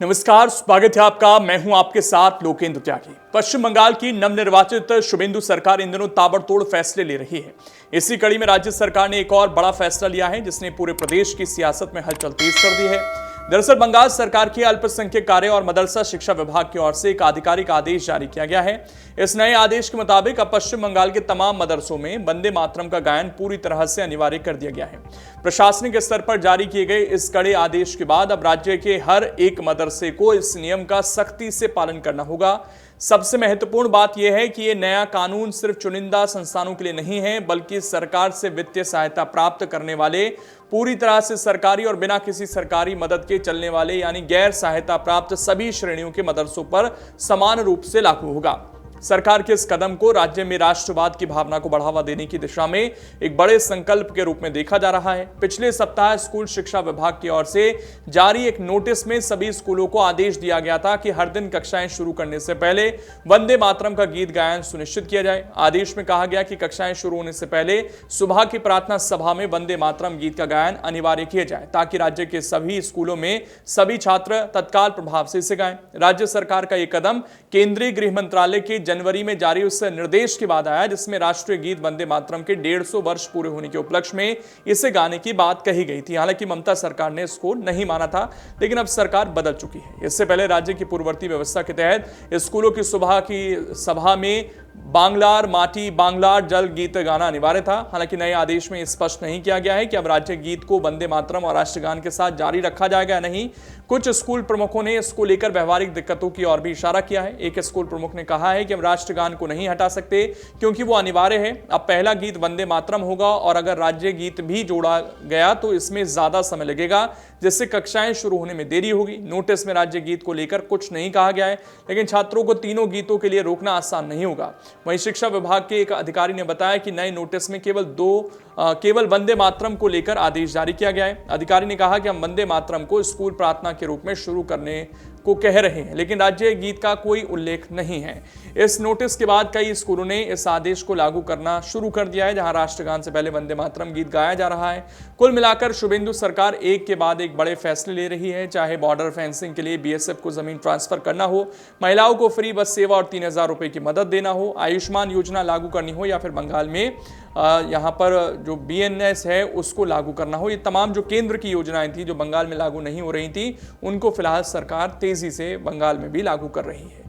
नमस्कार, स्वागत है आपका। मैं हूं आपके साथ लोकेंद्र त्यागी। पश्चिम बंगाल की नवनिर्वाचित शुभेंदु सरकार इन दिनों ताबड़तोड़ फैसले ले रही है। इसी कड़ी में राज्य सरकार ने एक और बड़ा फैसला लिया है जिसने पूरे प्रदेश की सियासत में हलचल तेज कर दी है। दरअसल बंगाल सरकार के अल्पसंख्यक कार्य और मदरसा शिक्षा विभाग की ओर से एक आधिकारिक आदेश जारी किया गया है। इस नए आदेश के मुताबिक अब पश्चिम बंगाल के तमाम मदरसों में वंदे मातरम का गायन पूरी तरह से अनिवार्य कर दिया गया है। प्रशासनिक स्तर पर जारी किए गए इस कड़े आदेश के बाद अब राज्य के हर एक मदरसे को इस नियम का सख्ती से पालन करना होगा। सबसे महत्वपूर्ण बात यह है कि यह नया कानून सिर्फ चुनिंदा संस्थानों के लिए नहीं है, बल्कि सरकार से वित्तीय सहायता प्राप्त करने वाले, पूरी तरह से सरकारी और बिना किसी सरकारी मदद के चलने वाले यानी गैर सहायता प्राप्त सभी श्रेणियों के मदरसों पर समान रूप से लागू होगा। सरकार के इस कदम को राज्य में राष्ट्रवाद की भावना को बढ़ावा देने की दिशा में एक बड़े संकल्प के रूप में देखा जा रहा है। पिछले सप्ताह स्कूल शिक्षा विभाग की ओर से जारी एक नोटिस में सभी स्कूलों को आदेश दिया गया था कि हर दिन कक्षाएं शुरू करने से पहले वंदे मातरम का गीत गायन सुनिश्चित किया जाए। आदेश में कहा गया कि कक्षाएं शुरू होने से पहले सुबह की प्रार्थना सभा में वंदे मातरम गीत का गायन अनिवार्य किया जाए, ताकि राज्य के सभी स्कूलों में सभी छात्र तत्काल प्रभाव से इसे गाएं। राज्य सरकार का यह कदम केंद्रीय गृह मंत्रालय के जनवरी में जारी उस निर्देश के बाद आया जिसमें राष्ट्रीय गीत वंदे मातरम के 150 वर्ष पूरे होने के उपलक्ष्य में इसे गाने की बात कही गई थी। हालांकि ममता सरकार ने इसको नहीं माना था, लेकिन अब सरकार बदल चुकी है। इससे पहले राज्य की पूर्ववर्ती व्यवस्था के तहत स्कूलों की सुबह की सभा में बांग्लार माटी बांग्लार जल गीत गाना अनिवार्य था। हालांकि नए आदेश में स्पष्ट नहीं किया गया है कि अब राज्य गीत को वंदे मातरम और राष्ट्रगान के साथ जारी रखा जाएगा या नहीं। कुछ स्कूल प्रमुखों ने इसको लेकर व्यवहारिक दिक्कतों की ओर भी इशारा किया है। एक स्कूल प्रमुख ने कहा है कि हम राष्ट्रगान को नहीं हटा सकते क्योंकि वो अनिवार्य है। अब पहला गीत वंदे मातरम होगा और अगर राज्य गीत भी जोड़ा गया तो इसमें ज्यादा समय लगेगा, जिससे कक्षाएं शुरू होने में देरी होगी। नोटिस में राज्य गीत को लेकर कुछ नहीं कहा गया है, लेकिन छात्रों को तीनों गीतों के लिए रोकना आसान नहीं होगा। वहीं शिक्षा विभाग के एक अधिकारी ने बताया कि नए नोटिस में केवल वंदे मातरम को लेकर आदेश जारी किया गया है। अधिकारी ने कहा कि हम वंदे मातरम को स्कूल प्रार्थना के रूप में शुरू करने को कह रहे हैं, लेकिन राज्य गीत का कोई उल्लेख नहीं है। इस नोटिस के बाद कई स्कूलों ने इस आदेश को लागू करना शुरू कर दिया है, जहां राष्ट्रगान से पहले वंदे मातरम गीत गाया जा रहा है। कुल मिलाकर शुभेंदु सरकार एक के बाद एक बड़े फैसले ले रही है। चाहे बॉर्डर फेंसिंग के लिए बीएसएफ को जमीन ट्रांसफर करना हो, महिलाओं को फ्री बस सेवा और 3,000 रुपए की मदद देना हो, आयुष्मान योजना लागू करनी हो, या फिर बंगाल में यहाँ पर जो बीएनएस है उसको लागू करना हो। ये तमाम जो केंद्र की योजनाएं थी जो बंगाल में लागू नहीं हो रही थी, उनको फिलहाल सरकार तेजी से बंगाल में भी लागू कर रही है।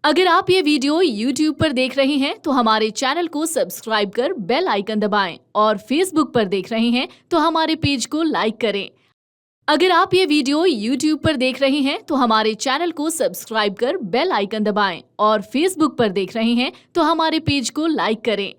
अगर आप ये वीडियो YouTube पर देख रहे हैं तो हमारे चैनल को सब्सक्राइब कर बेल आइकन दबाएं, और Facebook पर देख रहे हैं तो हमारे पेज को लाइक करें। अगर आप ये वीडियो YouTube पर देख रहे हैं तो हमारे चैनल को सब्सक्राइब कर बेल आइकन दबाएं, और Facebook पर देख रहे हैं तो हमारे पेज को लाइक करें।